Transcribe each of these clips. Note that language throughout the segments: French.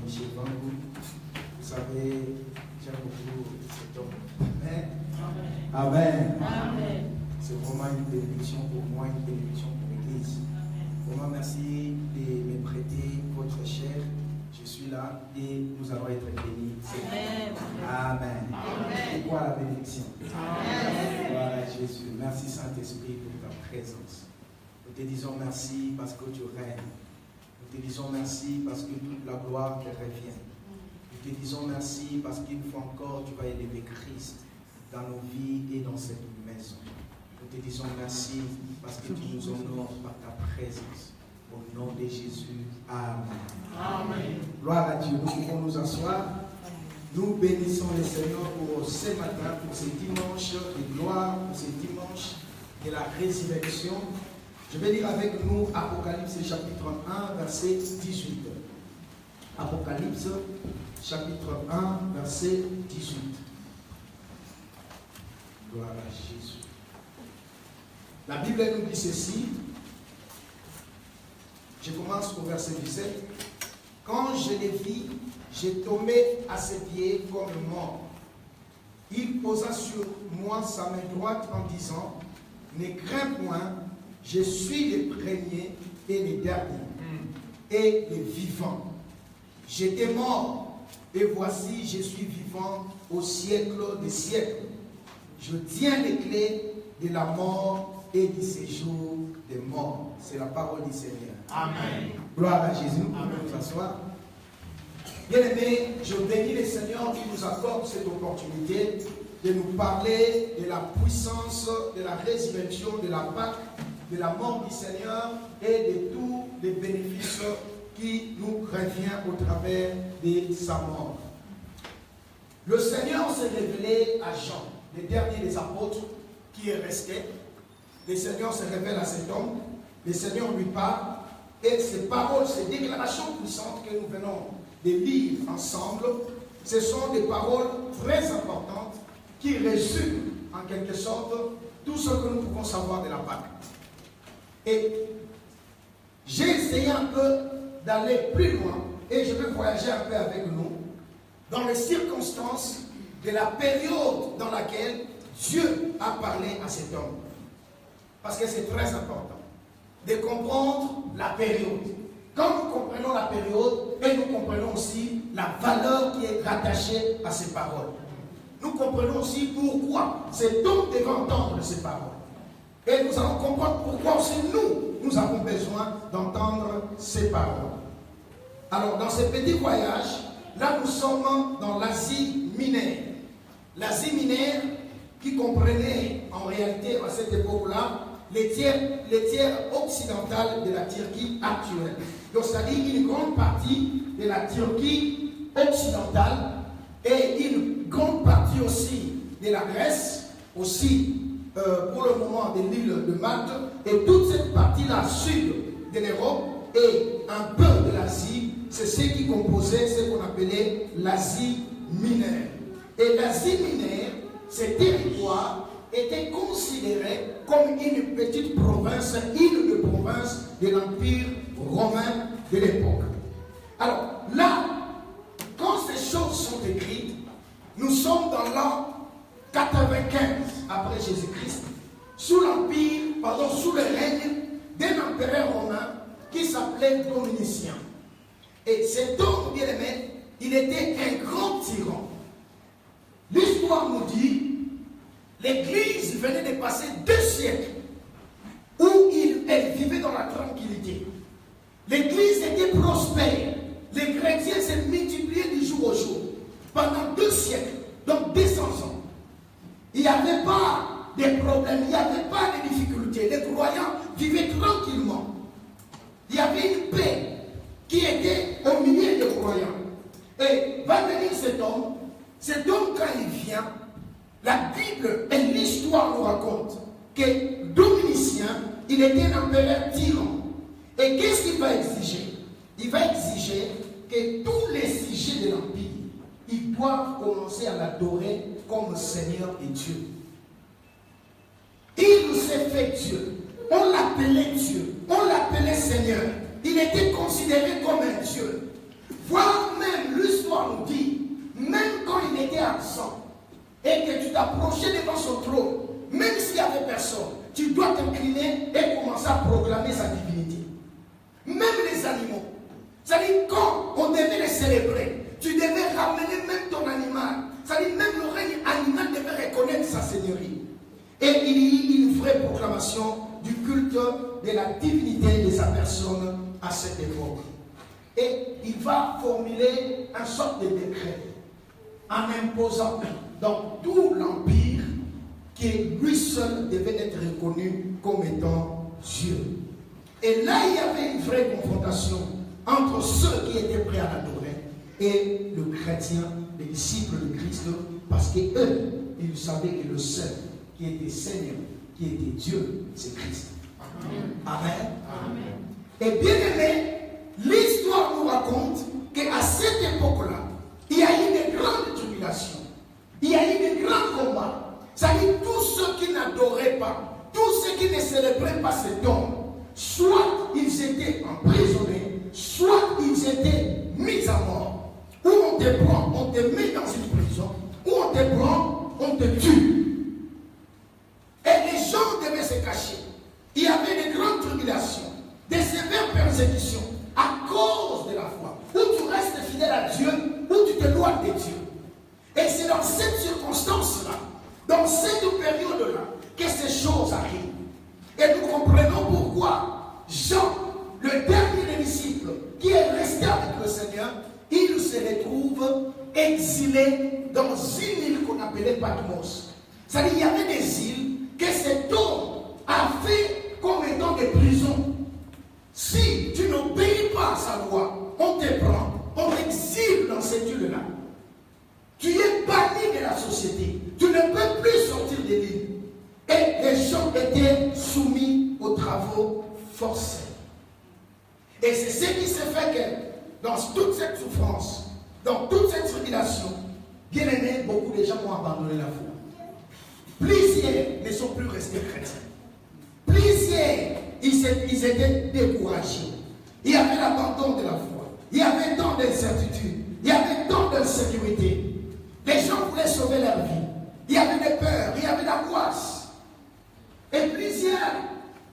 Michel Vangou. Vous savez, j'aime beaucoup cet homme. Amen. Amen. Amen. C'est vraiment une bénédiction pour moi, une bénédiction pour l'Église. Vraiment merci de me prêter votre chair. Je suis là et nous allons être bénis. Amen. Amen. Amen. Pourquoi la bénédiction? Amen. Voilà Jésus. Merci Saint-Esprit pour ta présence. Nous te disons merci parce que tu règnes. Nous te disons merci parce que toute la gloire te revient. Nous te disons merci parce qu'une fois encore tu vas élever Christ dans nos vies et dans cette maison. Nous te disons merci parce que tu nous honores par ta présence. Au nom de Jésus. Amen. Amen. Gloire à Dieu. Nous pouvons nous asseoir. Nous bénissons le Seigneur pour ce matin, pour ce dimanche de gloire, pour ce dimanche de la résurrection. Je vais lire avec nous Apocalypse chapitre 1, verset 18. Apocalypse chapitre 1, verset 18. Gloire à Jésus. La Bible nous dit ceci. Je commence au verset 17. Quand je les vis, j'ai tombé à ses pieds comme mort. Il posa sur moi sa main droite en disant, ne crains point, je suis le premier et le dernier, et le vivant. J'étais mort, et voici, je suis vivant au siècle des siècles. Je tiens les clés de la mort et du séjour des morts. C'est la parole du Seigneur. Amen. Gloire à Jésus. Amen. Nous asseoir. Bien-aimés, je bénis le Seigneur qui nous accorde cette opportunité de nous parler de la puissance, de la résurrection, de la Pâque, de la mort du Seigneur et de tous les bénéfices qui nous reviennent au travers de sa mort. Le Seigneur s'est révélé à Jean, le dernier des apôtres qui est resté. Le Seigneur se révèle à cet homme, le Seigneur lui parle, et ces paroles, ces déclarations puissantes que nous venons de lire ensemble, ce sont des paroles très importantes qui résument en quelque sorte tout ce que nous pouvons savoir de la Pâque. Et j'ai essayé un peu d'aller plus loin, et je vais voyager un peu avec nous dans les circonstances de la période dans laquelle Dieu a parlé à cet homme. Parce que c'est très important de comprendre la période. Quand nous comprenons la période, et nous comprenons aussi la valeur qui est rattachée à ces paroles. Nous comprenons aussi pourquoi cet homme devait entendre ces paroles. Et nous allons comprendre pourquoi aussi nous avons besoin d'entendre ces paroles. Alors, dans ce petit voyage, là nous sommes dans l'Asie mineure. L'Asie mineure qui comprenait en réalité à cette époque-là les tiers occidentales de la Turquie actuelle. Donc, c'est-à-dire une grande partie de la Turquie occidentale et une grande partie aussi de la Grèce, aussi pour le moment de l'île de Malte, et toute cette partie-là sud de l'Europe et un peu de l'Asie, c'est ce qui composait ce qu'on appelait l'Asie mineure. Et l'Asie mineure, ces territoires était considéré comme une petite province, une des provinces de l'Empire romain de l'époque. Alors là, quand ces choses sont écrites, nous sommes dans l'an 95 après Jésus-Christ, sous le règne d'un empereur romain qui s'appelait Domitien. Et cet homme, bien aimé, il était un grand tyran. L'histoire nous dit l'Église venait de passer 2 siècles où elle vivait dans la tranquillité. L'Église était prospère. Les chrétiens se multipliaient du jour au jour. Pendant 2 siècles, donc 200 ans. Il n'y avait pas de problèmes, il n'y avait pas de difficultés. Les croyants vivaient tranquillement. Il y avait une paix qui était au milieu des croyants. Et va venir cet homme quand il vient, la Bible et l'histoire nous racontent que Domitien, il était un empereur tyran. Et qu'est-ce qu'il va exiger? Il va exiger que tous les sujets de l'Empire, ils doivent commencer à l'adorer comme Seigneur et Dieu. Il s'est fait Dieu. On l'appelait Dieu. On l'appelait Seigneur. Il était considéré comme un Dieu. Voire même était absent et que tu t'approchais devant son trône, même s'il n'y avait personne, tu dois t'incliner et commencer à proclamer sa divinité. Même les animaux. C'est-à-dire, quand on devait les célébrer, tu devais ramener même ton animal. C'est-à-dire, même le règne animal devait reconnaître sa seigneurie. Et il y a une vraie proclamation du culte de la divinité de sa personne à cette époque. Et il va formuler une sorte de décret en imposant dans tout l'empire que lui seul devait être reconnu comme étant Dieu. Et là, il y avait une vraie confrontation entre ceux qui étaient prêts à l'adorer et le chrétien, les disciples de Christ, parce qu'eux, ils savaient que le seul qui était Seigneur, qui était Dieu, c'est Christ. Amen. Amen. Et bien aimé, l'histoire nous raconte qu'à cette époque-là, il y a eu de grandes tribulations, il y a eu de grands combats. C'est-à-dire tous ceux qui n'adoraient pas, tous ceux qui ne célébraient pas cet homme, soit ils étaient emprisonnés, soit ils étaient mis à mort. Ou on te prend, on te met dans une prison, ou on te prend, on te tue. Et les gens devaient se cacher. Il y avait de grandes tribulations, des sévères persécutions à cause de la foi. Ou tu restes fidèle à Dieu, ou tu te loin de Dieu. Et c'est dans cette circonstance-là, dans cette période-là, que ces choses arrivent. Et nous comprenons pourquoi Jean, le dernier des disciples, qui est resté avec le Seigneur, il se retrouve exilé dans une île qu'on appelait Patmos. C'est-à-dire qu'il y avait des îles que cet homme a fait comme étant des prisons. Si tu n'obéis pas à sa loi, on te prend, on t'exile dans cette île-là. Tu es banni de la société. Tu ne peux plus sortir de l'île. Et les gens étaient soumis aux travaux forcés. Et c'est ce qui s'est fait que dans toute cette souffrance, dans toute cette tribulation, bien aimé, beaucoup de gens ont abandonné la foi. Plusieurs ne sont plus restés chrétiens. Plusieurs, ils étaient découragés. Il y avait l'abandon de la foi. Il y avait tant d'incertitudes. Il y avait tant d'insécurité. Les gens voulaient sauver leur vie. Il y avait des peurs, il y avait l'angoisse. Et plusieurs,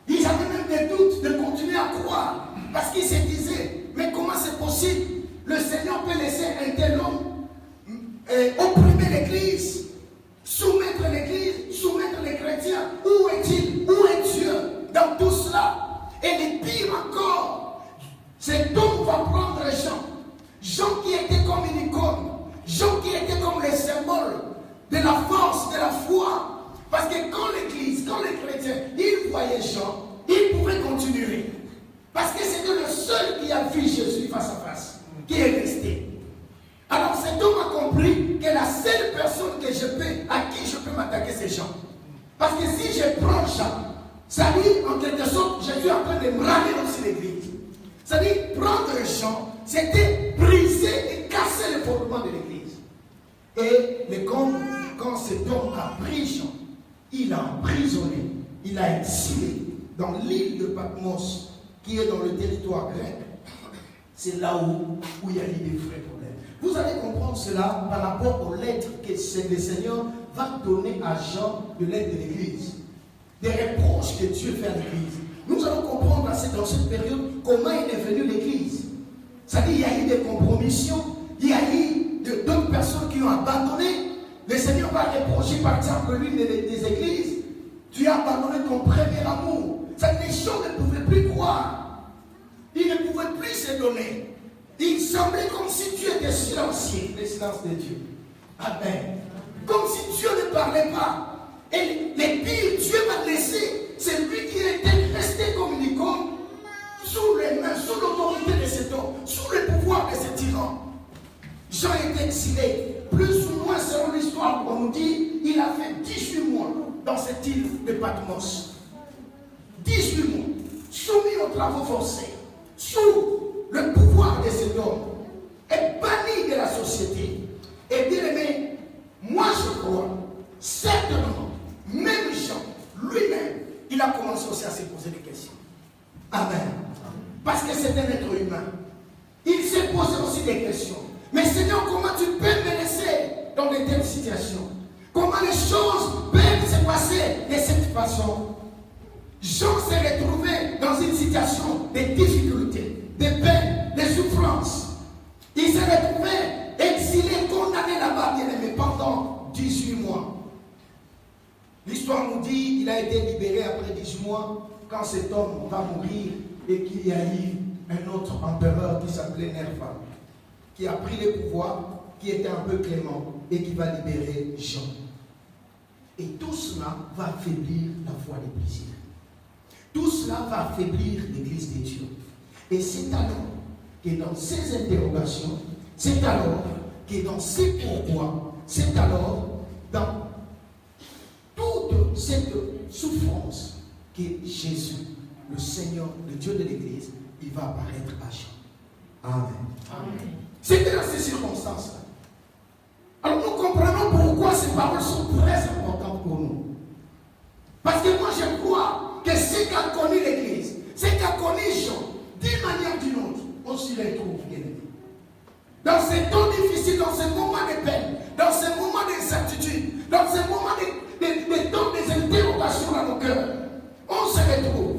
ils avaient même des doutes de continuer à croire. Parce qu'ils se disaient, mais comment c'est possible? Le Seigneur peut laisser un tel homme opprimer l'Église, soumettre l'Église, soumettre les chrétiens. Où est-il? Où est Dieu dans tout cela? Et le pire encore, cet homme va prendre Jean. Jean qui était comme une icône. Jean qui était comme le symbole de la force, de la foi. Parce que quand l'Église, quand les chrétiens, ils voyaient Jean, ils pouvaient continuer. Parce que c'était le seul qui a vu Jésus face à face, qui est resté. Alors cet homme a compris que la seule personne à qui je peux m'attaquer, c'est Jean. Parce que si je prends Jean, ça dit en quelque sorte, je suis en train de me ramener aussi l'Église. Ça dit prendre Jean, c'était briser et casser le fondement de l'Église. Et quand cet homme a pris Jean, il a emprisonné, il a exilé dans l'île de Patmos, qui est dans le territoire grec. C'est là où il y a eu des vrais problèmes. Vous allez comprendre cela par rapport aux lettres que le Seigneur va donner à Jean de l'aide de l'Église. Des reproches que Dieu fait à l'Église. Nous allons comprendre dans cette période comment il est venu l'Église. C'est-à-dire qu'il y a eu des compromissions, il y a eu d'autres personnes qui ont abandonné. Le Seigneur va reprocher par exemple l'une des églises. Tu as abandonné ton premier amour. Les gens ne pouvaient plus croire. Ils ne pouvaient plus se donner. Il semblait comme si Dieu était silencieux. Le silence de Dieu. Amen. Comme si Dieu ne parlait pas. Et les pires, Dieu va laisser celui qui était resté comme une icône sous les mains, sous l'autorité de cet homme, sous le pouvoir de ce tyran. Jean est exilé. Plus ou moins, selon l'histoire, on nous dit, il a fait 18 mois dans cette île de Patmos. 18 mois, soumis aux travaux forcés, sous le pouvoir de cet homme, et banni de la société. Et bien aimé, moi je crois, certainement, même Jean, lui-même, il a commencé aussi à se poser des questions. Amen. Parce que c'est un être humain. Il s'est posé aussi des questions. Mais Seigneur, comment tu peux me laisser dans des choses peuvent se passer de cette façon. Jean s'est retrouvé dans une situation de difficulté, de peine, de souffrance. Il s'est retrouvé exilé, condamné là-bas, bien aimé, pendant 18 mois. L'histoire nous dit qu'il a été libéré après 18 mois quand cet homme va mourir et qu'il y a eu un autre empereur qui s'appelait Nerva, qui a pris le pouvoir, qui était un peu clément et qui va libérer Jean. Et tout cela va affaiblir la foi des plaisirs. Tout cela va affaiblir l'Église de Dieu. Et c'est alors que dans ces interrogations, c'est alors que dans ces pourquoi, c'est alors dans toute cette souffrance que Jésus, le Seigneur, le Dieu de l'Église, il va apparaître à Jean. Amen. Amen. C'était dans ces circonstances-là. Alors nous comprenons pourquoi ces paroles sont très importantes pour nous. Parce que moi je crois que ce qu'a connu l'Église, ce qu'a connu Jean, d'une manière ou d'une autre, on s'y retrouve, bien aimé. Dans ces temps difficiles, dans ces moments de peine, dans ces moments d'incertitude, dans ces moments de temps des interrogations dans nos cœurs, on se retrouve.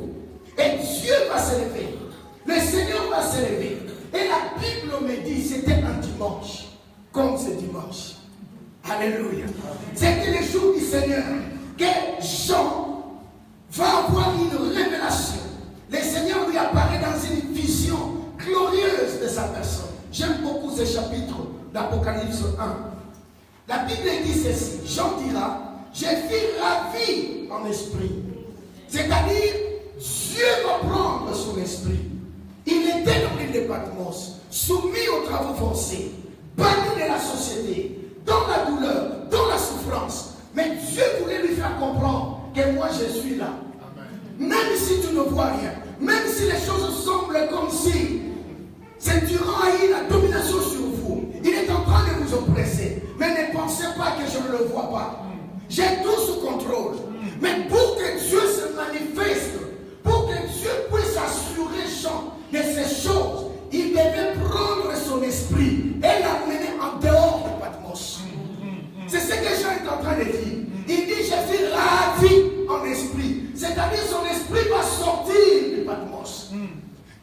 Et Dieu va se lever. Le Seigneur va se lever. Et la Bible me dit, c'était un dimanche, comme ce dimanche. Alléluia. C'était le jour du Seigneur que Jean va avoir une révélation. Le Seigneur lui apparaît dans une vision glorieuse de sa personne. J'aime beaucoup ce chapitre d'Apocalypse 1. La Bible dit ceci. Jean dira, je fus ravi en esprit. C'est-à-dire, Dieu va prendre son esprit. Il était dans l'île de Patmos, soumis aux travaux forcés, banni de la société, dans la douleur, dans la souffrance. Mais Dieu voulait lui faire comprendre que moi je suis là. Amen. Même si tu ne vois rien, même si les choses semblent comme si c'est durant la domination sur vous, il est en train de vous oppresser. Mais ne pensez pas que je ne le vois pas. J'ai tout sous contrôle. Mais pour que Dieu se manifeste, pour que Dieu puisse assurer Jean de ces choses, il devait prendre son esprit et l'amener en dehors de Patmos. C'est ce que Jean est en train de dire. Il dit, je suis ravi en esprit. C'est-à-dire son esprit va sortir de Patmos.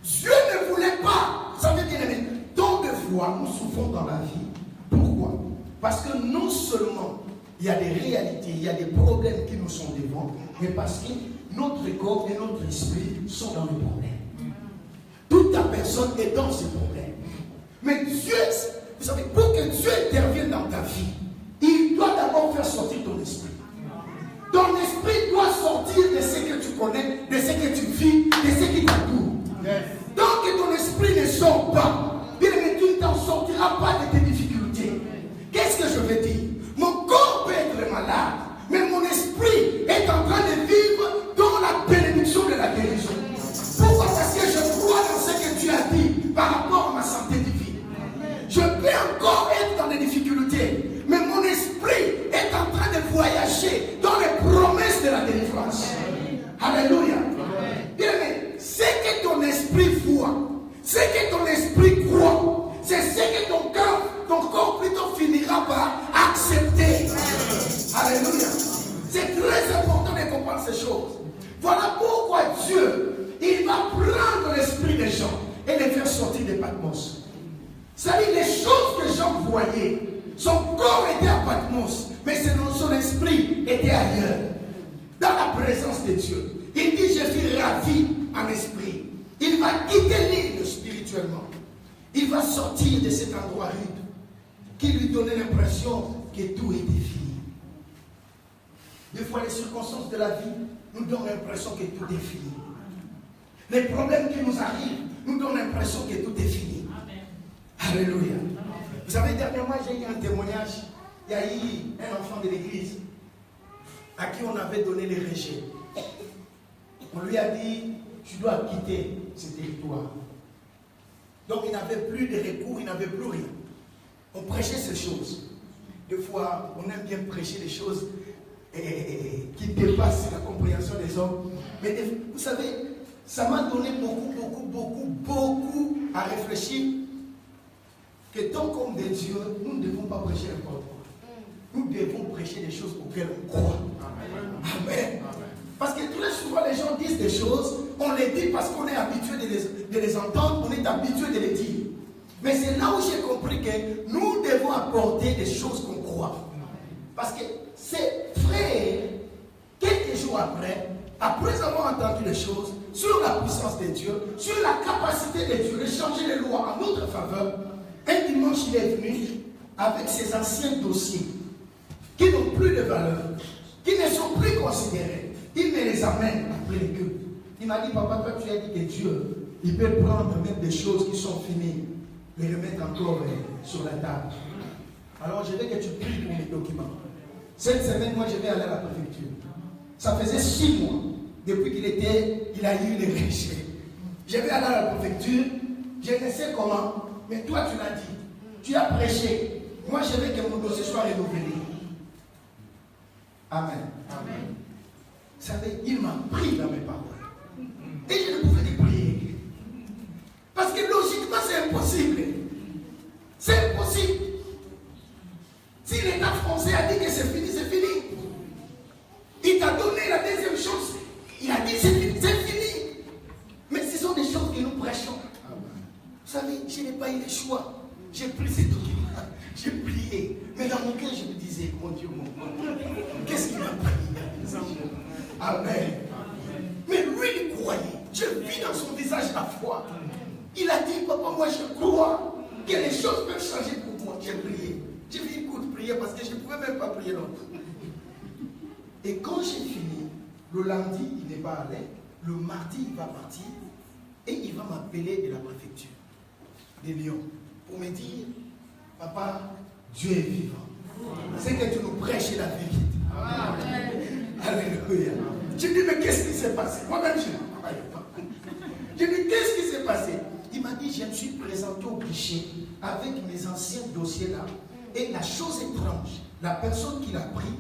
Dieu ne voulait pas. Ça veut dire, tant de fois nous souffrons dans la vie. Pourquoi? Parce que non seulement il y a des réalités, il y a des problèmes qui nous sont devant, mais parce que notre corps et notre esprit sont dans le problème. Toute ta personne est dans ces problèmes. Mais Dieu, vous savez, pour que Dieu intervienne dans ta vie, il doit d'abord faire sortir ton esprit. Ton esprit doit sortir de ce que tu connais, de ce que tu vis, de ce qui t'entoure. Tant que ton esprit ne sort pas, bien aimé, tu ne t'en sortiras pas de tes difficultés. Qu'est-ce que je veux dire? Mon corps peut être malade, mais mon esprit est en train de vivre dans la bénédiction de la guérison. Pourquoi? Parce que je crois dans ce que tu as dit par rapport à ma santé divine. Je peux encore être dans des difficultés, mais mon esprit est en train de voyager dans les promesses de la délivrance. Alléluia. Bien aimé, c'est que ton esprit voit, c'est que ton esprit croit, c'est ce que ton cœur, ton corps plutôt finira par accepter. Alléluia. C'est très important de comprendre ces choses. Voilà pourquoi Dieu, il va prendre l'esprit des gens et les faire sortir de Patmos. C'est-à-dire les choses que Jean voyait, son corps était à Patmos, mais son esprit était ailleurs, dans la présence de Dieu. Il dit, je suis ravi en esprit. Il va quitter l'île spirituellement. Il va sortir de cet endroit rude qui lui donnait l'impression que tout était fini. Des fois, les circonstances de la vie nous donnent l'impression que tout est fini. Les problèmes qui nous arrivent nous donnent l'impression que tout est fini. Amen. Alléluia. Amen. Vous savez, dernièrement, j'ai eu un témoignage. Il y a eu un enfant de l'église à qui on avait donné les rejets. On lui a dit, tu dois quitter ce territoire. Donc il n'avait plus de recours, il n'avait plus rien. On prêchait ces choses. Des fois, on aime bien prêcher des choses qui dépassent la compréhension des hommes. Mais vous savez, ça m'a donné beaucoup à réfléchir que tant qu'homme de Dieu, nous ne devons pas prêcher n'importe quoi. nous devons prêcher des choses auxquelles on croit. Amen. Parce que très souvent les gens disent des choses, on les dit parce qu'on est habitué de les entendre, on est habitué de les dire. Mais c'est là où j'ai compris que nous devons apporter des choses qu'on croit. Parce que ces frères, quelques jours après avoir entendu les choses sur la puissance de Dieu, sur la capacité de Dieu de changer les lois en notre faveur, un dimanche il est venu avec ses anciens dossiers qui n'ont plus de valeur, qui ne sont plus considérés. Il me les amène après les cultes. Il m'a dit, papa, toi tu as dit que Dieu, il peut prendre même des choses qui sont finies, les remettre encore sur la table. Alors je veux que tu pries pour mes documents. Cette semaine, moi je vais aller à la préfecture. Ça faisait 6 mois depuis qu'il a eu les péchés. Je vais aller à la préfecture, je ne sais comment, mais toi tu l'as dit. Tu as prêché. Moi je veux que mon dossier soit renouvelé. Amen. Amen. Vous savez, il m'a pris dans mes paroles. Et je ne pouvais que prier. Parce que logiquement, c'est impossible. C'est impossible. Si l'État français a dit que c'est fini, c'est fini. Il t'a donné la deuxième chance. Il a dit c'est fini, c'est fini. Mais ce sont des choses que nous prêchons. Vous savez, je n'ai pas eu le choix. J'ai pris ces documents. J'ai prié. Mais dans mon cœur, je me disais, mon Dieu, qu'est-ce qu'il m'a pris? Amen. Mais lui, il croyait. Je vis dans son visage la foi. Il a dit, papa, moi je crois que les choses peuvent changer pour moi. J'ai prié. J'ai dit, écoute, prier parce que je ne pouvais même pas prier non plus. Et quand j'ai fini, le lundi, il n'est pas allé. Le mardi, il va partir. Et il va m'appeler de la préfecture de Lyon pour me dire, papa, Dieu est vivant. C'est que tu nous prêches la vérité. Alléluia. Je dis, mais qu'est-ce qui s'est passé? Moi-même, je ne croyais pas. Je dis, qu'est-ce qui s'est passé? Il m'a dit, je me suis présenté au guichet avec mes anciens dossiers là. Et la chose étrange, la personne qui l'a pris,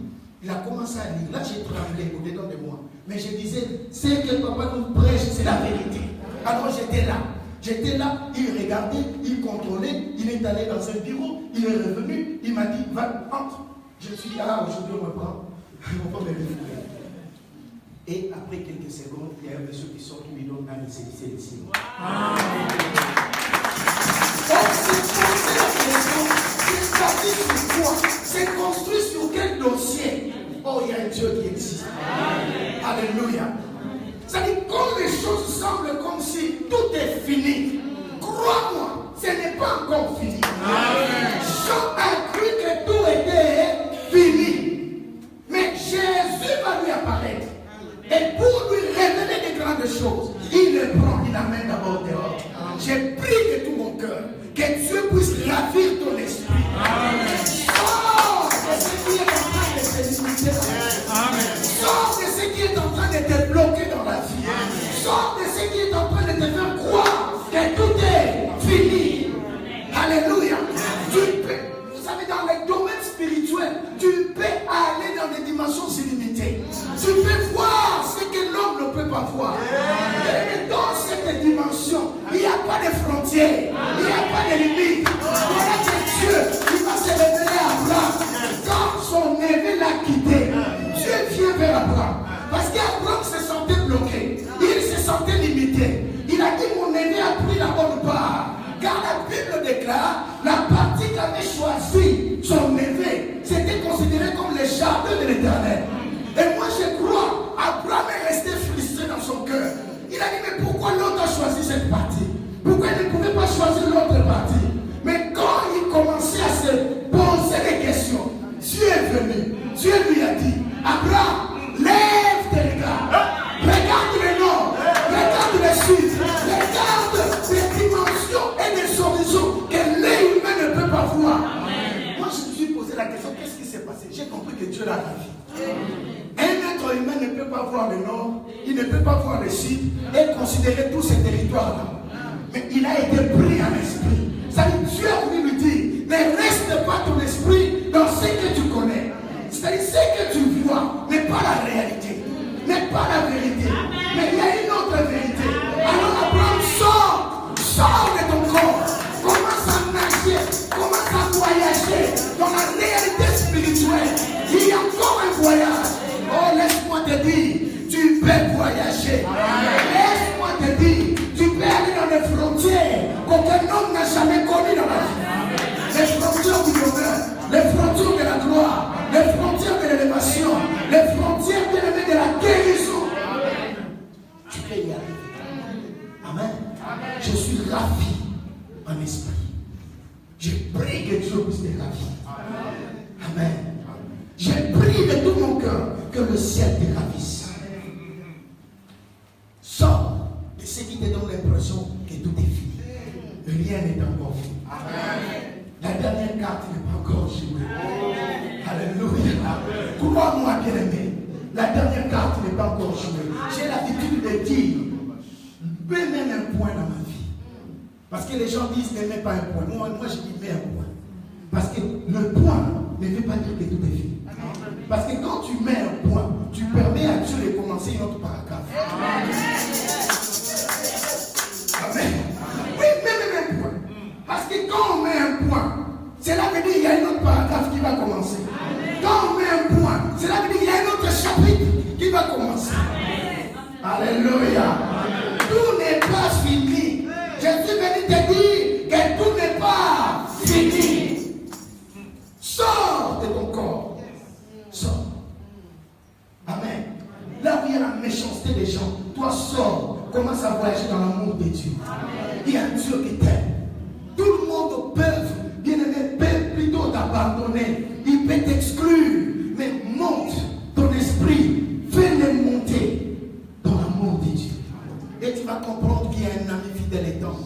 il a commencé à lire. Là, j'ai tremblé au-dedans de moi. Mais je disais, c'est que papa nous prêche, c'est la vérité. Alors j'étais là. J'étais là, il regardait, il contrôlait, il est allé dans un bureau, il est revenu, il m'a dit, va, entre. Je suis dit, ah, aujourd'hui on me prend. On va me réfléchir. Et après quelques secondes, il y a un monsieur qui sort qui lui donne un lycée ici. C'est construit sur quel dossier? Oh, il y a un Dieu qui existe. Alléluia. Ça dit, quand les choses semblent comme si tout est fini, crois-moi, ce n'est pas encore fini. Jean a cru que tout était fini. Mais Jésus va lui apparaître. Et pour lui révéler des grandes choses, il le prend, il l'amène d'abord dehors. J'ai prié de tout mon cœur que Dieu puisse ravir ton esprit. Sors de ce qui est en train de te limiter dans la vie. Sors de ce qui est en train de te bloquer dans la vie. Sors de ce qui est en train de te faire croire que tout est fini. Alléluia. Vous savez, dans les domaines spirituels, tu peux aller dans des dimensions illimitées. Tu peux voir ce que l'homme ne peut pas voir. Et dans cette dimension, il n'y a pas de frontières, il n'y a pas de limites. Voilà que Dieu, il va se révéler à Abraham. Quand son neveu l'a quitté, Dieu vient vers Abraham. Parce qu'Abraham se sentait bloqué, il se sentait limité. Il a dit, mon neveu a pris la bonne part. Car la Bible déclare, la partie qu'avait choisi son neveu, c'était considéré comme le jardin de l'Éternel. Et moi je crois, Abraham est resté frustré dans son cœur. Il a dit, mais pourquoi l'autre a choisi cette partie? Pourquoi il ne pouvait pas choisir l'autre partie? Mais quand il commençait à se poser des questions, Dieu est venu. Dieu lui a dit, Abraham, lève tes regards. Regarde le nord, regarde le sud, regarde les dimensions et les horizons que l'œil humain ne peut pas voir. Moi je me suis posé la question, qu'est-ce qui s'est passé? J'ai compris que Dieu l'a ravi. Un être humain ne peut pas voir le nord, il ne peut pas voir le sud et considérer tous ces territoires-là. Mais il a été pris en esprit. Ça dit, Dieu a voulu lui dire, ne reste pas ton esprit dans ce que tu connais. C'est-à-dire, ce que tu vois n'est pas la réalité, n'est pas la vérité. Mais il y a une autre vérité. Alors Abraham, sors de ton corps. Commence à nager, commence à voyager dans la réalité spirituelle. te dire, tu peux voyager. Laisse-moi te dire, tu peux aller dans les frontières qu'aucun homme n'a jamais connues dans la vie. Les frontières du bonheur, les frontières de la gloire, les frontières de l'élévation, les frontières de la guérison. Tu peux y arriver. Amen. Je suis ravi en esprit. Je prie que Dieu puisse te ravir. Amen. Je prie de tout mon cœur que le ciel te ravisse. Sors de ce qui te donne l'impression que tout est fini. Rien n'est encore fini. La dernière carte n'est pas encore jouée. Alléluia. Crois-moi, bien-aimé. La dernière carte n'est pas encore jouée. J'ai l'habitude de dire, même un point dans ma vie. Parce que les gens disent, ne mets pas un point. Moi je dis, mets un point. Parce que le point ne veut pas dire que tout est fini. Parce que quand tu mets un point, tu permets à Dieu de commencer une autre paragraphe. Amen. Oui, même un point. Parce que quand on met un point, cela veut dire qu'il y a une autre paragraphe qui va commencer. Quand on met un point, cela veut dire qu'il y a un autre chapitre qui va commencer. Alléluia. Tout n'est pas fini. Je suis venu te dire que tout n'est pas fini. Sors de ton corps. Sors. Amen. Là où il y a la méchanceté des gens, toi sors. Commence à voyager dans l'amour de Dieu. Il y a un Dieu qui t'aime. Tout le monde peut, bien aimé, peut plutôt t'abandonner. Il peut t'exclure. Mais monte ton esprit. Fais-le monter dans l'amour de Dieu. Et tu vas comprendre qu'il y a un ami fidèle et tendre.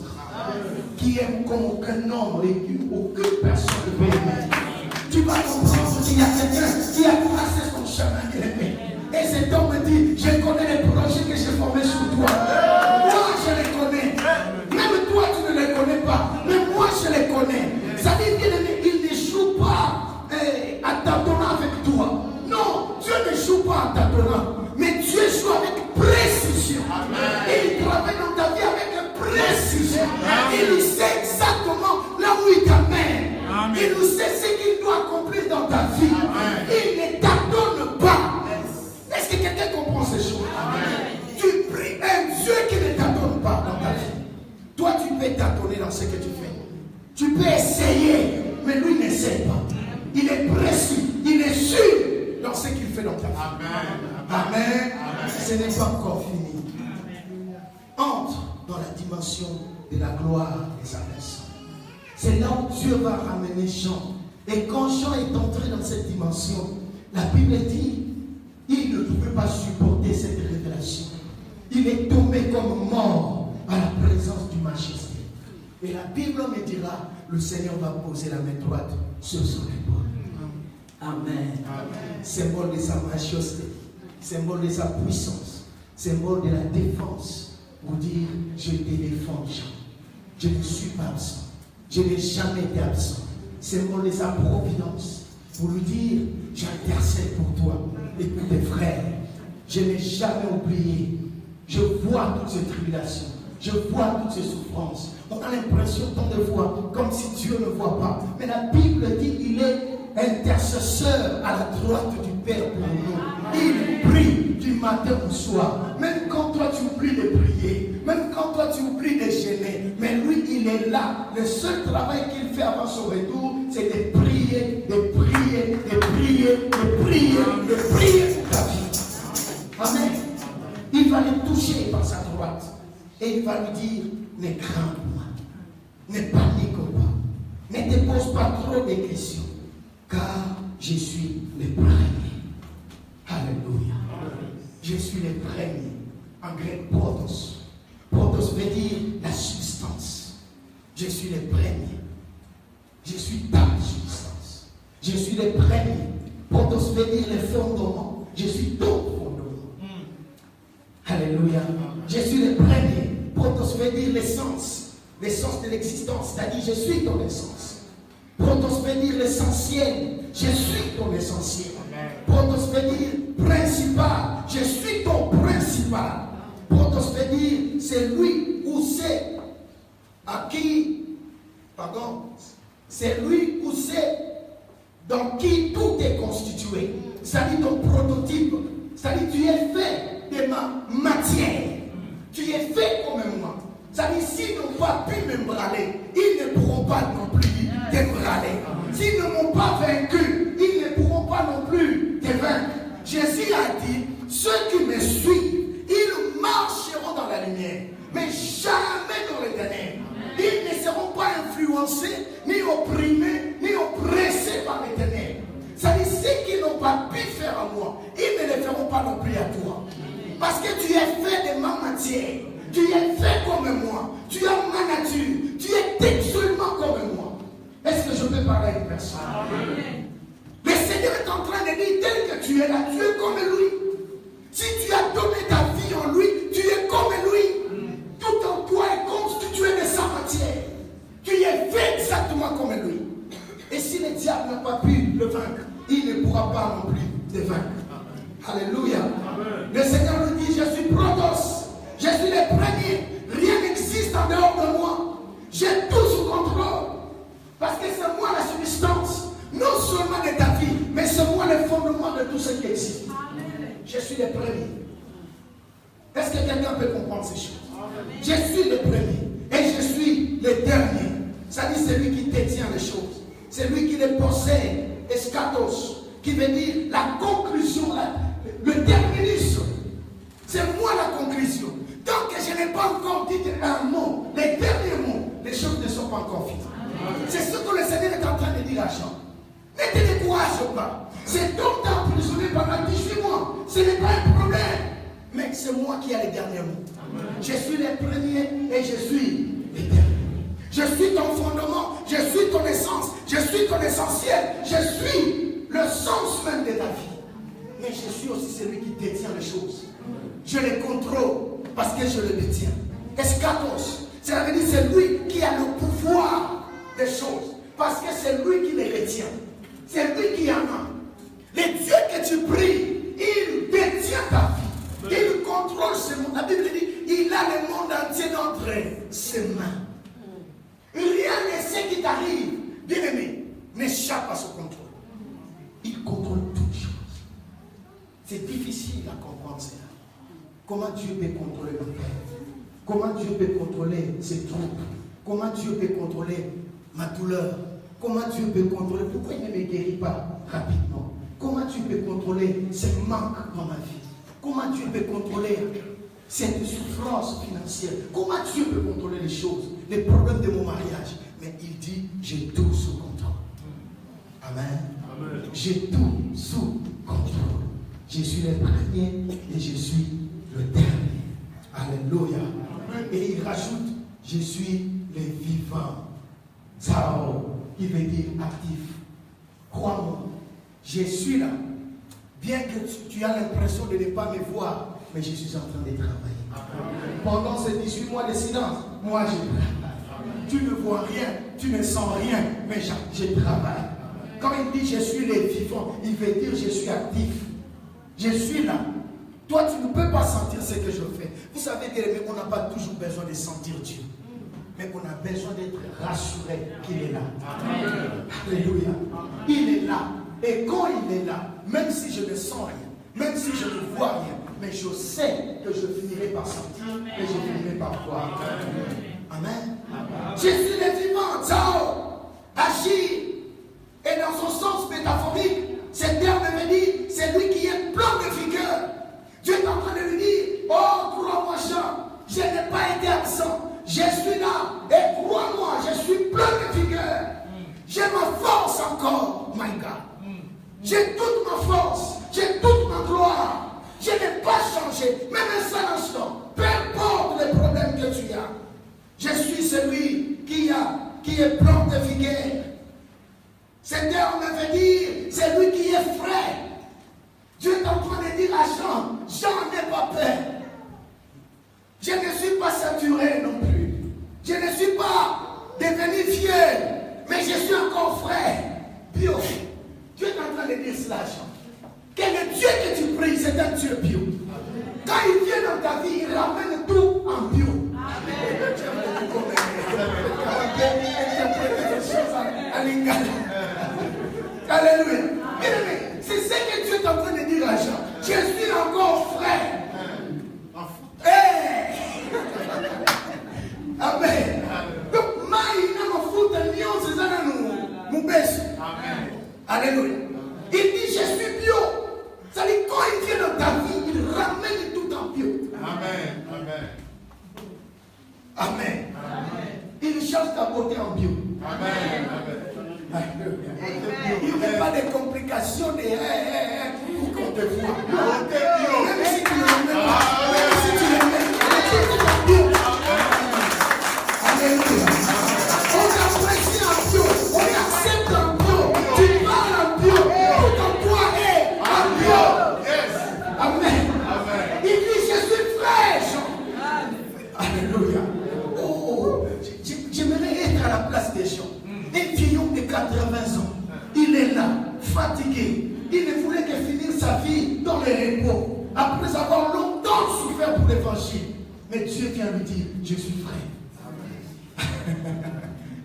Qui aime comme aucun homme et aucune personne ne peut aimer. Tu vas comprendre qu'il y a quelqu'un qui a tracé son chemin, bien-aimé. Et cet homme me dit, je connais les projets que j'ai formés sur toi. Moi, je les connais. Même toi, tu ne les connais pas. Mais moi, je les connais. Ça dit, bien-aimé, il ne joue pas en tâtonnant avec toi. Non, Dieu ne joue pas en tâtonnant. Mais Dieu joue avec précision. Et il travaille dans ta vie avec précision. Il sait exactement là où il t'amène. Il nous sait ce qu'il doit accomplir dans ta vie. Il ne t'adonne pas. Est-ce que quelqu'un comprend ces choses? Tu pries un Dieu qui ne t'adonne pas dans ta vie. Toi, tu peux t'adonner dans ce que tu fais. Tu peux essayer, mais lui n'essaie pas. Il est précis, il est sûr dans ce qu'il fait dans ta vie. Amen. Ce n'est pas encore fini. Entre dans la dimension de la gloire de sa personne. C'est là où Dieu va ramener Jean. Et quand Jean est entré dans cette dimension, la Bible dit, il ne pouvait pas supporter cette révélation. Il est tombé comme mort à la présence du majesté. Et la Bible me dira, le Seigneur va poser la main droite sur son épaule. Amen. Symbole de sa majesté, symbole de sa puissance, symbole de la défense. Pour dire, je te défends, Jean. Je ne suis pas absent. Je n'ai jamais été absent. Symbole de sa providence. Pour lui dire, j'intercède pour toi et pour tes frères. Je n'ai jamais oublié. Je vois toutes ces tribulations. Je vois toutes ces souffrances. On a l'impression tant de fois, comme si Dieu ne voit pas. Mais la Bible dit qu'il est intercesseur à la droite du Père pour nous. Il prie du matin au soir. Même quand toi tu oublies de prier, même quand toi tu oublies de gêner, mais lui il est là. Le seul travail qu'il fait avant son retour, c'est de prier, de prier, de prier, de prier, de prier pour ta vie. Amen. Il va le toucher par sa droite et il va lui dire, ne crains pas, ne panique pas, ne te pose pas trop de questions, car je suis le premier. Alléluia. Je suis le premier. En grec, protos. Protos veut dire la substance. Je suis le premier. Je suis ta substance. Je suis le premier. Protos veut dire le fondement. Je suis ton fondement. Alléluia. Je suis le premier. Protos veut dire l'essence. L'essence de l'existence. C'est-à-dire, je suis ton essence. Protos veut dire l'essentiel. Je suis ton essentiel. Protos veut dire principal. Je suis ton principal. Protos veut dire c'est lui ou c'est à qui, pardon, c'est lui ou c'est dans qui tout est constitué. C'est-à-dire ton prototype, C'est-à-dire, tu es fait de ma matière. Tu es fait comme moi. C'est-à-dire, s'ils n'ont pas pu m'embraler, ils ne pourront pas non plus t'embraler. S'ils ne m'ont pas vaincu, ils ne pourront pas non plus te vaincre. Jésus a dit, ceux qui me suivent, ils marcheront dans la lumière, mais jamais dans les ténèbres. Ils ne seront pas influencés, ni opprimés, ni oppressés par les ténèbres. C'est-à-dire, ce qu'ils n'ont pas pu faire à moi, ils ne le feront pas non plus à toi. Parce que tu es fait de ma matière. Tu es fait comme moi. Tu as ma nature. Tu es textuellement comme moi. Est-ce que je peux parler à une personne? Amen. Le Seigneur est en train de dire, tel que tu es là, tu es comme lui. Si tu as donné ta vie en lui, tu es comme lui. Tout en toi est constitué de sa matière. Tu es fait exactement comme lui. Et si le diable n'a pas pu le vaincre, il ne pourra pas non plus te vaincre. Alléluia. Amen. Le Seigneur nous dit, je suis protos. Je suis le premier. Rien n'existe en dehors de moi. J'ai tout sous contrôle. Parce que c'est moi la substance. Non seulement de ta vie, mais c'est moi le fondement de tout ce qui existe. Amen. Je suis le premier. Est-ce que quelqu'un peut comprendre ces choses? Amen. Je suis le premier. Et je suis le dernier. Ça dit c'est lui qui détient les choses. C'est lui qui les possède. Eschatos. Qui veut dire la conclusion, le terminus. C'est moi la conclusion. Tant que je n'ai pas encore dit un mot, les derniers mots, les choses ne sont pas encore finies. C'est ce que le Seigneur est en train de dire à Jean. Ne te décourage pas. Cet homme t'a emprisonné pendant 18 mois. Ce n'est pas un problème. Mais c'est moi qui ai les derniers mots. Je suis le premier et je suis le dernier. Je suis ton fondement. Je suis ton essence. Je suis ton essentiel. Je suis le sens même de ta vie. Mais je suis aussi celui qui détient les choses. Je les contrôle parce que je les détiens. Eschatos, ça veut dire c'est lui qui a le pouvoir des choses. Parce que c'est lui qui les retient. C'est lui qui en a. Le Dieu que tu pries, il détient ta vie. Il contrôle ce monde. La Bible dit, il a le monde entier entre ses mains. Rien ne ce qui t'arrive, bien-aimé, n'échappe à son contrôle. Il contrôle toutes choses. C'est difficile à comprendre cela. Comment Dieu peut contrôler mon père? Comment Dieu peut contrôler ses troubles? Comment Dieu peut contrôler ma douleur? Comment Dieu peut contrôler? Pourquoi il ne me guérit pas rapidement? Comment Dieu peut contrôler ce manque dans ma vie? Comment Dieu peut contrôler cette souffrance financière? Comment Dieu peut contrôler les choses, les problèmes de mon mariage? Mais il dit, j'ai tout sous contrôle. Amen. Amen. J'ai tout sous contrôle. Je suis le premier et je suis le dernier. Alléluia. Amen. Et il rajoute, je suis le vivant. Zao, qui veut dire actif. Crois-moi, je suis là. Bien que tu as l'impression de ne pas me voir, mais je suis en train de travailler. Amen. Pendant ces 18 mois de silence, moi je travaille. Tu ne vois rien, tu ne sens rien, mais je travaille. Quand il dit je suis le vivant, il veut dire je suis actif. Je suis là. Toi, tu ne peux pas sentir ce que je fais. Vous savez que on n'a pas toujours besoin de sentir Dieu. Mais on a besoin d'être rassuré qu'il est là. Amen. Alléluia. Il est là. Et quand il est là, même si je ne sens rien, même si je ne vois rien, mais je sais que je finirai par sentir, que je finirai par voir. Amen. Amen. Je suis le vivant. Ciao. Agir. Et dans son sens métaphorique, ce terme veut dire, c'est lui qui est plein de vigueur. Dieu est en train de lui dire, oh, crois-moi, Jean, je n'ai pas été absent. Je suis là. Et crois-moi, je suis plein de vigueur. J'ai ma force encore, my God. J'ai toute ma force. J'ai toute ma gloire. Je n'ai pas changé, même un seul instant. Peu importe les problèmes que tu as. Je suis celui qui est plein de vigueur. Cet terme veut dire, c'est lui qui est frais. Dieu est en train de dire à Jean, Jean n'aie pas peur. Je ne suis pas saturé non plus. Je ne suis pas devenu vieux, mais je suis encore frais. Bio. Dieu est en train de dire cela, Jean. Que le Dieu que tu pries, c'est un Dieu bio. Quand il vient dans ta vie, il ramène tout en bio. Alléluia. C'est ce que Dieu est en train de dire à Jean. Je suis encore Alléluia. Il dit, je suis bio. Ça dit, quand il vient dans ta vie, il ramène tout en bio. Amen. Amen. Amen. Il change ta beauté en bio. Amen. Il n'y a pas de complications pour qu'on te voit. Même si tu le mets pas, même si tu le mets, c'est en bio. Alléluia. On apprécie en bio, on accepte en bio, tu parles en bio, tout en toi est en bio. Amen. Il dit, je suis fraîche. Alléluia. Oh, j'aimerais être à la place des gens. Un vieillard de 80 ans, il est là, fatigué. Il ne voulait que finir sa vie dans le repos, après avoir longtemps souffert pour l'évangile. Mais Dieu vient lui dire, je suis frais.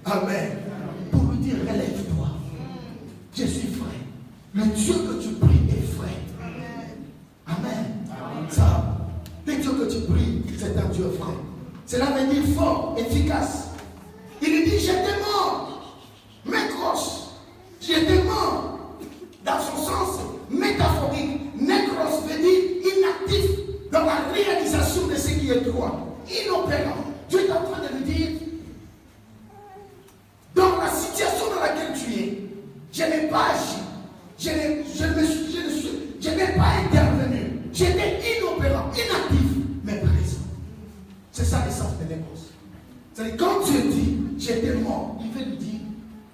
Amen. Pour lui dire, relève-toi. Je suis frais. Le Dieu que tu pries est frais. Amen. Ça, le Dieu que tu pries, c'est un Dieu frais. Cela veut dire fort, efficace. Il lui dit, j'étais mort. Nécros, j'étais mort. Dans son sens métaphorique, nécros veut dire inactif dans la réalisation de ce qui est droit, inopérant. Dieu est en train de lui dire, dans la situation dans laquelle tu es, je n'ai pas agi, je n'ai pas intervenu, j'étais inopérant, inactif, mais présent. C'est ça l'essence de nécros. C'est-à-dire, quand Dieu dit, j'étais mort, il veut lui dire,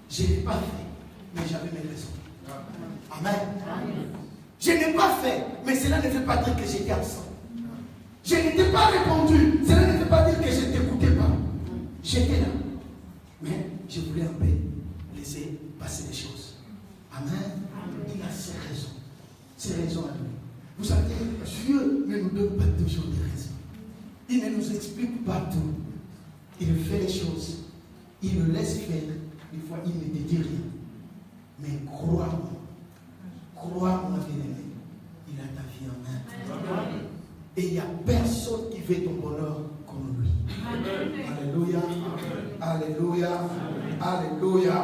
je n'ai pas fait, mais j'avais mes raisons. Amen. Je n'ai pas fait, mais cela ne veut pas dire que j'étais absent. Je n'étais pas répondu, cela ne veut pas dire que je ne t'écoutais pas. J'étais là, mais je voulais un peu laisser passer les choses. Amen. Il a ses raisons à lui. Vous savez, Dieu ne nous donne pas toujours des raisons. Il ne nous explique pas tout. Il fait les choses, il le laisse faire. Des fois, il ne te dit rien. Mais crois-moi, bien-aimé, il a ta vie en main. Et il n'y a personne qui fait ton bonheur comme lui. Alléluia. Alléluia. Alléluia.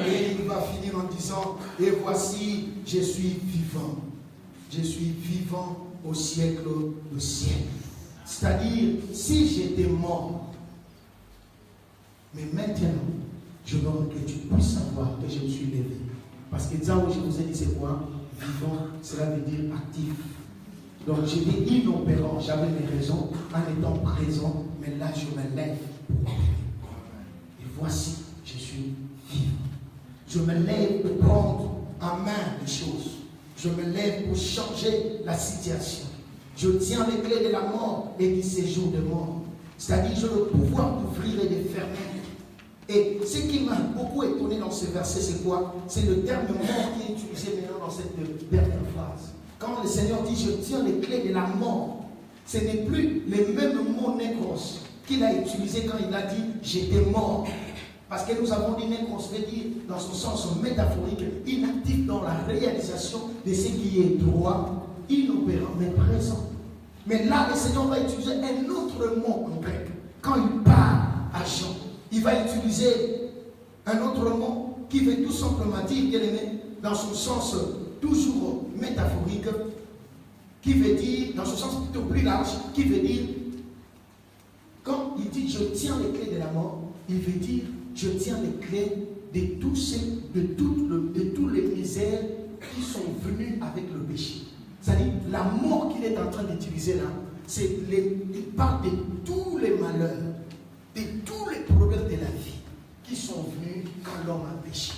Et il va finir en disant, et voici, je suis vivant. Je suis vivant au siècle de siècle. C'est-à-dire, si j'étais mort, mais maintenant, je veux que tu puisses savoir que je me suis levé. Parce que ça, je vous ai dit, c'est quoi? Vivant, cela veut dire actif. Donc, j'étais inopérant, j'avais mes raisons en étant présent, mais là, je me lève pour opérer. Et voici, je suis vivant. Je me lève pour prendre en main les choses. Je me lève pour changer la situation. Je tiens les clés de la mort et du séjour de mort. C'est-à-dire, j'ai le pouvoir d'ouvrir et de fermer. Et ce qui m'a beaucoup étonné dans ce verset, c'est quoi? C'est le terme mort qui est utilisé maintenant dans cette dernière phrase. Quand le Seigneur dit, je tiens les clés de la mort, ce n'est plus les mêmes mots nécros qu'il a utilisé quand il a dit, j'étais mort. Parce que nous avons dit nécros veut dire, dans son sens métaphorique, inactif dans la réalisation de ce qui est droit, inopérant, mais présent. Mais là, le Seigneur va utiliser un autre mot en grec. Quand il parle à Jean, il va utiliser un autre mot qui veut tout simplement dire, bien aimé, dans son sens toujours métaphorique, qui veut dire, dans son sens plutôt plus large, qui veut dire, quand il dit je tiens les clés de la mort, il veut dire je tiens les clés de toutes les misères qui sont venues avec le péché. C'est-à-dire, la mort qu'il est en train d'utiliser là, il parle de tous les malheurs, de tous les problèmes de la vie qui sont venus quand l'homme a péché.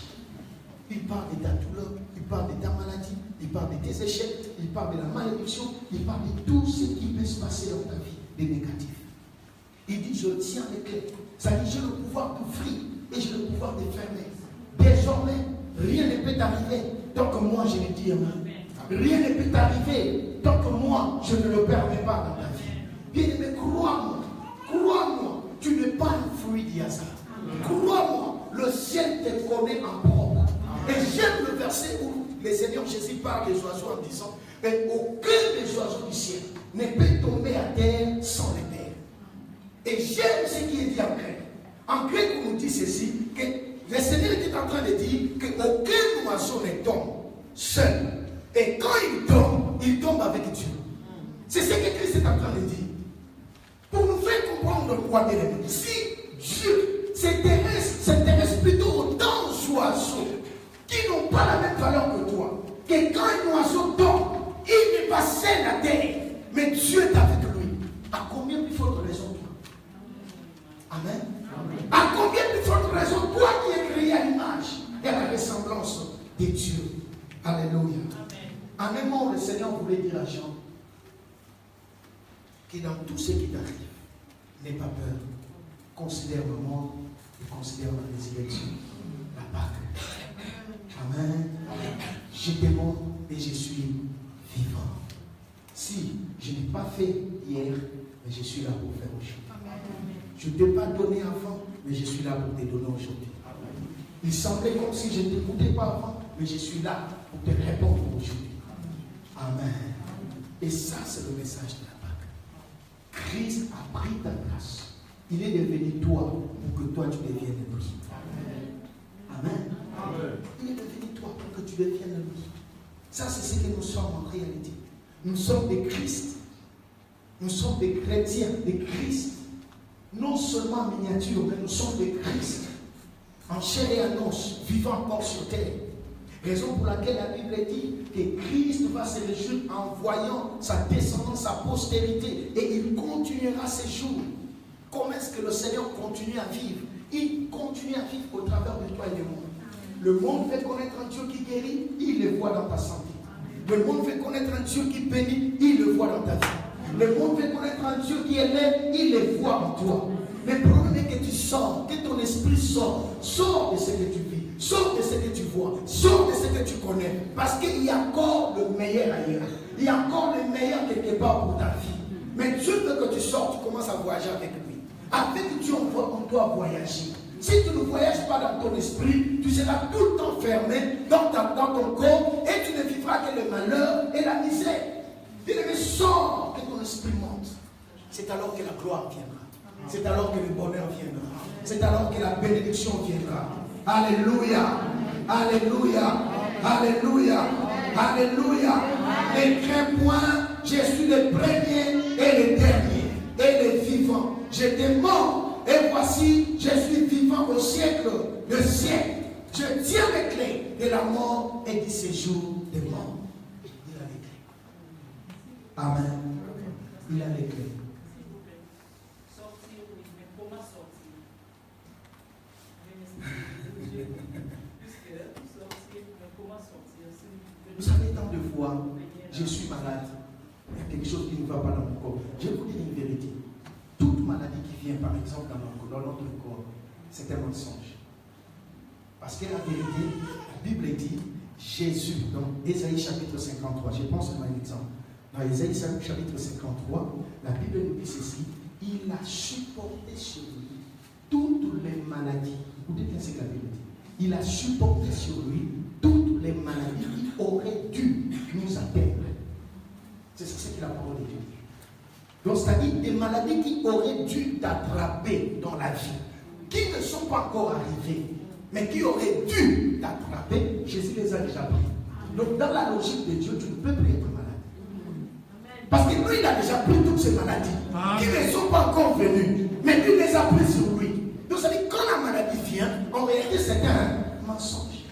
Il parle de ta douleur, il parle de ta maladie, il parle de tes échecs, il parle de la malédiction, il parle de tout ce qui peut se passer dans ta vie, des négatifs. Il dit, je tiens les clés. Ça dit, j'ai le pouvoir d'ouvrir et j'ai le pouvoir de fermer. Désormais, rien ne peut t'arriver tant que moi je le dis. Rien ne peut t'arriver tant que moi je ne le permets pas dans ta vie. Bien-aimé, crois-moi, tu n'es pas un fruit du hasard. Crois-moi, le ciel te connaît en propre. Et j'aime le verset où le Seigneur Jésus parle des oiseaux en disant, et aucun des oiseaux du ciel ne peut tomber à terre sans les terres. Et j'aime ce qui est dit en grec. En grec, on nous dit ceci, que le Seigneur était en train de dire qu'aucun oiseau ne tombe seul. Et quand il tombe avec Dieu. C'est ce que Christ est en train de dire. Pour nous faire comprendre quoi, bien aimé. Si Dieu s'intéresse plutôt aux oiseaux qui n'ont pas la même valeur que toi, que quand un oiseau tombe, il n'est pas seul à terre, mais Dieu est avec lui. À combien plus forte raison toi? Amen. À combien plus forte raison toi qui es créé à l'image et à la ressemblance de Dieu. Alléluia. En un mot, le Seigneur voulait dire à Jean que dans tout ce qui t'arrive, n'aie pas peur. Considère le monde et considère la résurrection, la Pâque. Amen. Je demande et je suis vivant. Si je n'ai pas fait hier, mais je suis là pour faire aujourd'hui. Je ne t'ai pas donné avant, mais je suis là pour te donner aujourd'hui. Il semblait comme si je ne t'écoutais pas avant, mais je suis là pour te répondre aujourd'hui. Amen. Et ça, c'est le message de la Pâque. Christ a pris ta place. Il est devenu toi pour que toi tu deviennes lui. Amen. Amen. Il est devenu toi pour que tu deviennes lui. Ça, c'est ce que nous sommes en réalité. Nous sommes des Christ. Nous sommes des chrétiens, des Christ. Non seulement en miniature, mais nous sommes des Christ. En chair et en os, vivant encore sur terre. Raison pour laquelle la Bible dit que Christ va se réjouir en voyant sa descendance, sa postérité, et il continuera ses jours. Comment est-ce que le Seigneur continue à vivre? Il continue à vivre au travers de toi et du monde. Le monde veut connaître un Dieu qui guérit, il le voit dans ta santé. Le monde veut connaître un Dieu qui bénit, il le voit dans ta vie. Le monde veut connaître un Dieu qui élève, il le voit en toi. Le problème est que tu sors, que ton esprit sort de ce que tu vis, sors de ce que tu vois, sors de ce que tu connais. Parce qu'il y a encore le meilleur ailleurs. Il y a encore le meilleur quelque part pour ta vie. Mais Dieu veut que tu sortes, tu commences à voyager avec lui. Avec Dieu, on doit voyager. Si tu ne voyages pas dans ton esprit, tu seras tout le temps fermé dans ton corps et tu ne vivras que le malheur et la misère. Bien-aimé, sors, que ton esprit monte. C'est alors que la gloire viendra. C'est alors que le bonheur viendra. C'est alors que la bénédiction viendra. Alléluia. Alléluia. Alléluia. Alléluia. Ne crains point, je suis le premier et le dernier et le vivant. J'étais mort et voici, je suis vivant au siècle de siècle. Je tiens les clés de la mort et du séjour des morts. Il a les clés. Amen. Il a les clés. Sortir, oui, mais comment sortir? Vous savez, tant de fois, je suis malade. Il y a quelque chose qui ne va pas dans mon corps. Je vais vous dire une vérité. Toute maladie qui vient, par exemple, dans notre corps, c'est un mensonge. Parce que la vérité, la Bible dit, Jésus, dans Ésaïe chapitre 53, je pense à un exemple. Dans Ésaïe chapitre 53, la Bible nous dit ceci, il a supporté sur lui toutes les maladies. Écoutez bien ce que la Bible dit. Il a supporté sur lui toutes les maladies qui auraient dû nous atteindre. C'est ce que la parole de Dieu dit. Donc, c'est-à-dire des maladies qui auraient dû t'attraper dans la vie, qui ne sont pas encore arrivées, mais qui auraient dû t'attraper, Jésus les a déjà pris. Donc, dans la logique de Dieu, tu ne peux plus être malade. Parce que lui, il a déjà pris toutes ces maladies qui ne sont pas encore venues, mais lui les a pris sur lui. Donc, c'est-à-dire quand la maladie vient, en réalité, c'est un mensonge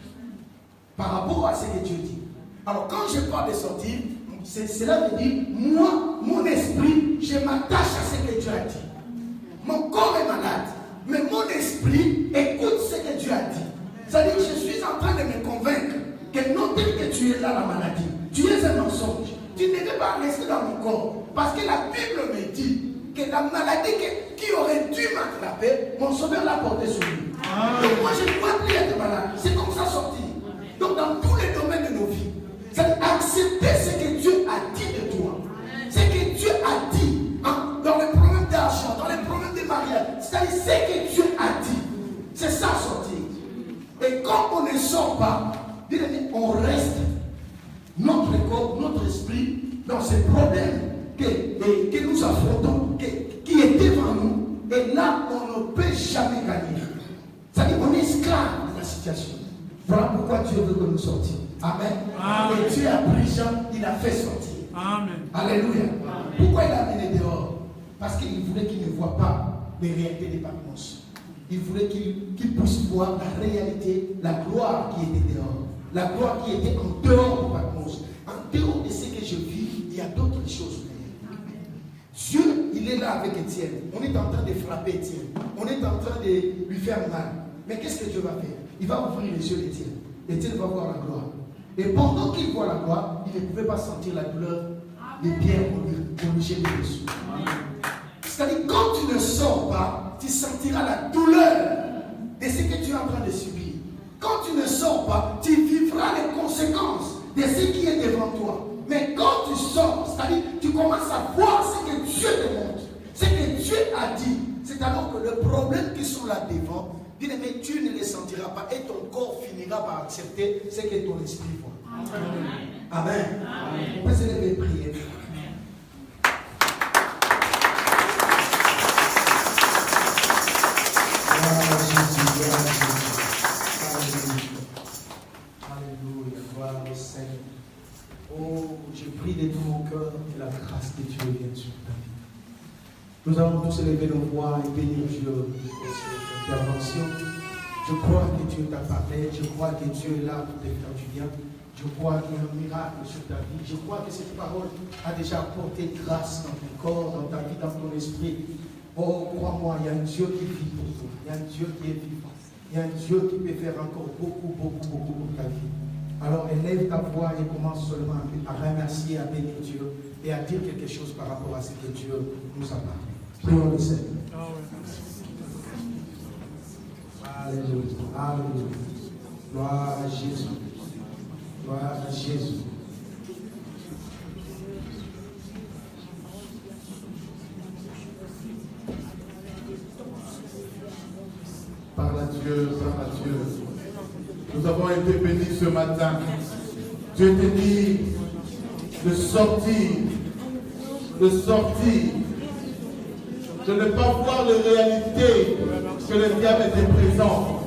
par rapport à ce que Dieu dit. Alors, quand je parle de sortir, cela veut dire, moi, mon esprit, je m'attache à ce que Dieu a dit. Mon corps est malade, mais mon esprit écoute ce que Dieu a dit. C'est-à-dire que je suis en train de me convaincre que non tel que tu es là, la maladie, tu es un mensonge. Tu ne devais pas rester dans mon corps. Parce que la Bible me dit que la maladie qui aurait dû m'attraper, mon sauveur l'a porté sur lui. Donc moi, je ne dois plus être malade. C'est comme ça sortir. Donc dans tous les domaines de nos vies, c'est accepter ce que Dieu a dit de toi. Ce que Dieu a dit dans les problèmes d'argent, dans les problèmes de mariage. C'est-à-dire ce que Dieu a dit. C'est ça sortir. Et quand on ne sort pas, on reste notre corps, notre esprit dans ces problèmes que nous affrontons, qui est devant nous. Et là, on ne peut jamais gagner. C'est-à-dire qu'on est esclave situation. Voilà pourquoi Dieu veut que nous sortions. Amen. Amen. Et Dieu a pris Jean, il a fait sortir. Amen. Alléluia. Pourquoi il a amené dehors? Parce qu'il voulait qu'il ne voit pas les réalités des Patmos. Il voulait qu'il puisse voir la réalité, la gloire qui était dehors. La gloire qui était en dehors de Patmos. En dehors de ce que je vis, il y a d'autres choses. Dieu, il est là avec Étienne. On est en train de frapper Étienne. On est en train de lui faire mal. Mais qu'est-ce que Dieu va faire? Il va ouvrir les yeux d'Étienne. Étienne va voir la gloire. Et pendant qu'il voit la gloire, il ne pouvait pas sentir la douleur des pierres qu'on lui jette dessus. C'est-à-dire, quand tu ne sors pas, tu sentiras la douleur de ce que tu es en train de subir. Quand tu ne sors pas, tu vivras les conséquences de ce qui est devant toi. Mais quand tu sors, c'est-à-dire, tu commences à voir ce que Dieu te montre, ce que Dieu a dit. C'est alors que le problème qui sont là devant, bien aimé, tu ne les sentiras pas et ton corps finira par accepter ce que ton esprit voit. Amen. Amen. Amen. On peut se lever et prier. Alléluia, gloire au Seigneur. Oh, je prie de tout mon cœur que la grâce de Dieu vienne sur ta vie. Nous allons tous élever nos voix et bénir Dieu pour cette intervention. Je crois que Dieu t'a parlé, je crois que Dieu est là pour te faire du bien. Je crois qu'il y a un miracle sur ta vie. Je crois que cette parole a déjà apporté grâce dans ton corps, dans ta vie, dans ton esprit. Oh, crois-moi, il y a un Dieu qui vit pour toi. Il y a un Dieu qui est vivant. Il y a un Dieu qui peut faire encore beaucoup pour ta vie. Alors élève ta voix et commence seulement à remercier, à bénir Dieu et à dire quelque chose par rapport à ce que Dieu nous a parlé. Prions le Seigneur. Alléluia. Alléluia. Gloire à Jésus. Gloire à Jésus. Parle à Dieu, parle à Dieu. Nous avons été bénis ce matin. Dieu te dit de sortir, de ne pas voir les réalités que le diable était présent,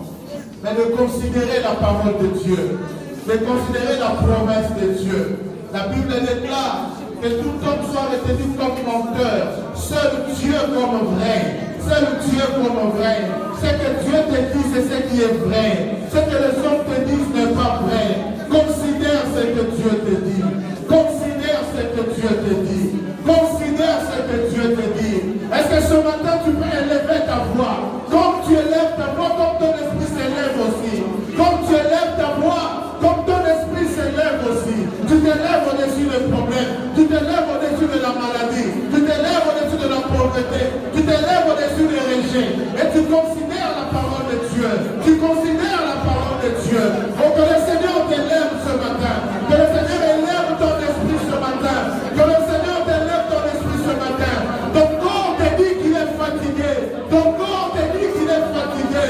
mais de considérer la parole de Dieu, de considérer la promesse de Dieu. La Bible déclare que tout homme soit retenu comme menteur, seul Dieu comme vrai. Seul Dieu comme vrai. Ce que Dieu te dit, c'est ce qui est vrai. Ce que les hommes te disent n'est pas vrai. Considère ce que Dieu te dit. Considère ce que Dieu te dit. Considère ce que Dieu te dit. Est-ce que ce matin tu peux élever ta voix? Comme tu élèves ta voix, comme ton esprit s'élève aussi. Comme tu élèves ta voix, comme ton esprit s'élève aussi. Tu t'élèves au-dessus des problèmes. Tu t'élèves au-dessus de la maladie. Tu t'élèves au-dessus de la pauvreté. Tu t'élèves au-dessus des rejets. Et tu considères la parole de Dieu. Tu considères la parole de Dieu. Oh, que le Seigneur t'élève ce matin. Que le Seigneur élève ton esprit ce matin. Que le Seigneur t'élève ton esprit ce matin. Ton corps te dit qu'il est fatigué. Ton corps te dit qu'il est fatigué.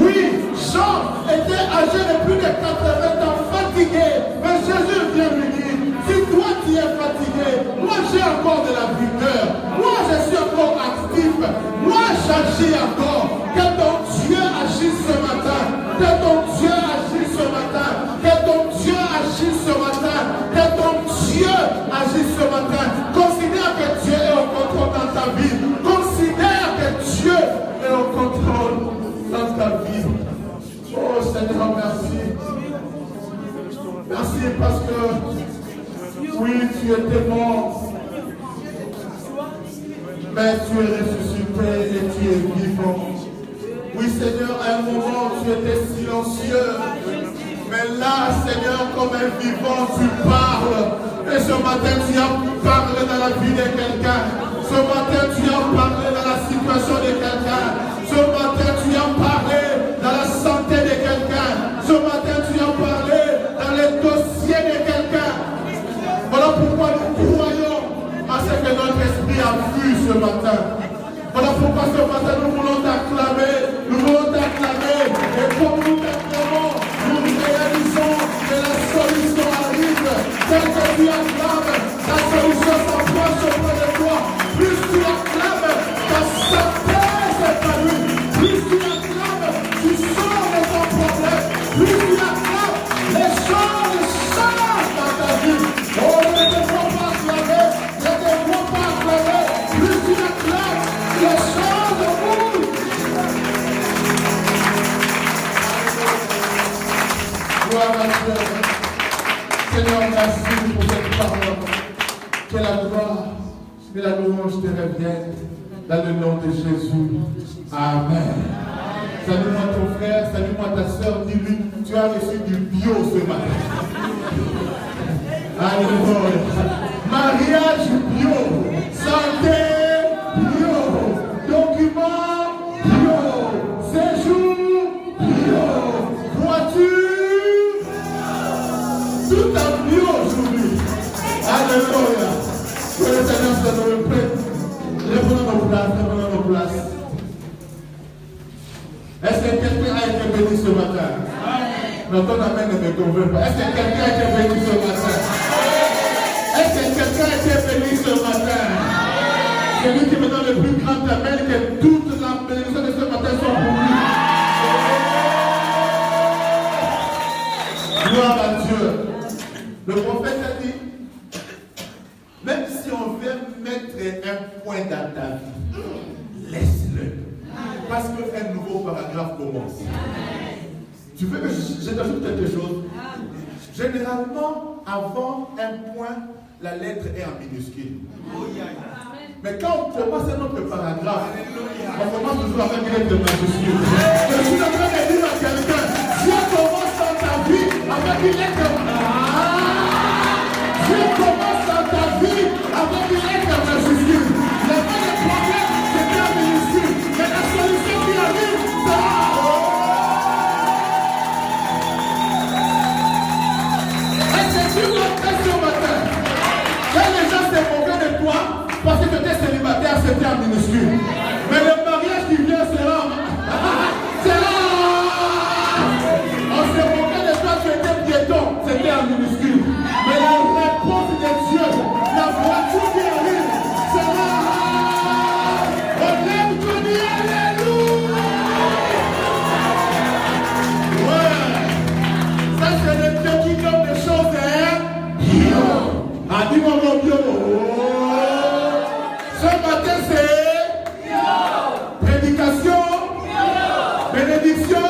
Oui, Jean était âgé de plus de 80 ans, fatigué. Mais Jésus vient lui dire, si toi tu es fatigué, moi j'ai encore de la vigueur. Moi je suis encore actif. Moi j'agis encore. Que ton Dieu agisse ce matin. Que ton Dieu agisse ce matin. Que ton Dieu agisse ce matin. Que ton Dieu agisse ce matin. Considère que Dieu est au contrôle dans ta vie. Considère que Dieu est au contrôle dans ta vie. Oh Seigneur, merci. Merci parce que oui, tu étais mort. Mais tu es ressuscité et tu es vivant. Oui Seigneur, à un moment tu étais silencieux. Mais là, Seigneur, comme un vivant, tu parles. Et ce matin, tu as parlé dans la vie de quelqu'un. Ce matin, tu as parlé dans la situation de quelqu'un. Ce matin, tu as parlé dans la santé de quelqu'un. Ce matin, tu as parlé dans les dossiers de quelqu'un. Voilà pourquoi nous croyons à ce que notre esprit a vu ce matin. Voilà pourquoi ce matin, nous voulons t'acclamer. Nous voulons t'acclamer. Et comme nous t'acclamons, nous réalisons que la solution arrive. Dès que tu acclames, la solution s'approche auprès de toi. Plus tu acclames, ta santé s'épanouit. Plus tu acclames, tu sors de ton problème. merci pour cette parole. Que la gloire et la louange te reviennent dans le nom de Jésus. Amen. Salue-moi ton frère, salue-moi ta soeur, dis-lui, tu as reçu du bio ce matin. Alléluia. Mariage bio, santé bio, document bio, séjour bio, voiture, tout en bio aujourd'hui. Alléluia. Que le Seigneur soit dans le prêtre. Lève-nous nos places. Est-ce que quelqu'un a été béni ce matin? Non, ton amen ne me convainc pas. Est-ce que quelqu'un a été béni ce matin? Est-ce que quelqu'un a été béni ce matin? Celui qui me donne le plus grand amen, que toute la bénédiction de ce matin soit pour lui. Gloire à Dieu. Le prophète a dit, même si on veut mettre un point dans ta vie, laisse-le. Parce qu'un nouveau paragraphe commence. Tu veux que je t'ajoute quelque chose? Généralement, avant un point, la lettre est en minuscule. Mais quand on commence un autre paragraphe, on commence toujours avec une lettre majuscule. Je suis en train de dire à quelqu'un, Dieu commence dans ta vie avec une lettre Dieu commence dans ta vie avec une lettre majuscule. Le problème, c'est en minuscule. Mais la solution qui arrive, c'est tu l'entends ce matin. Quand les gens se moquent de toi parce que tu étais célibataire, c'était en minuscule. Mais le mariage qui vient sera on se moquait de toi, tu étais piéton, c'était en minuscule. Mais la réponse de Dieu, la voiture qui arrive, sera on lève ton nez, alléluia. Ouais. Ça c'est le Dieu qui donne des choses, hein? Ah, dis-moi mon Dieu. Ce matin, c'est prédication, bénédiction,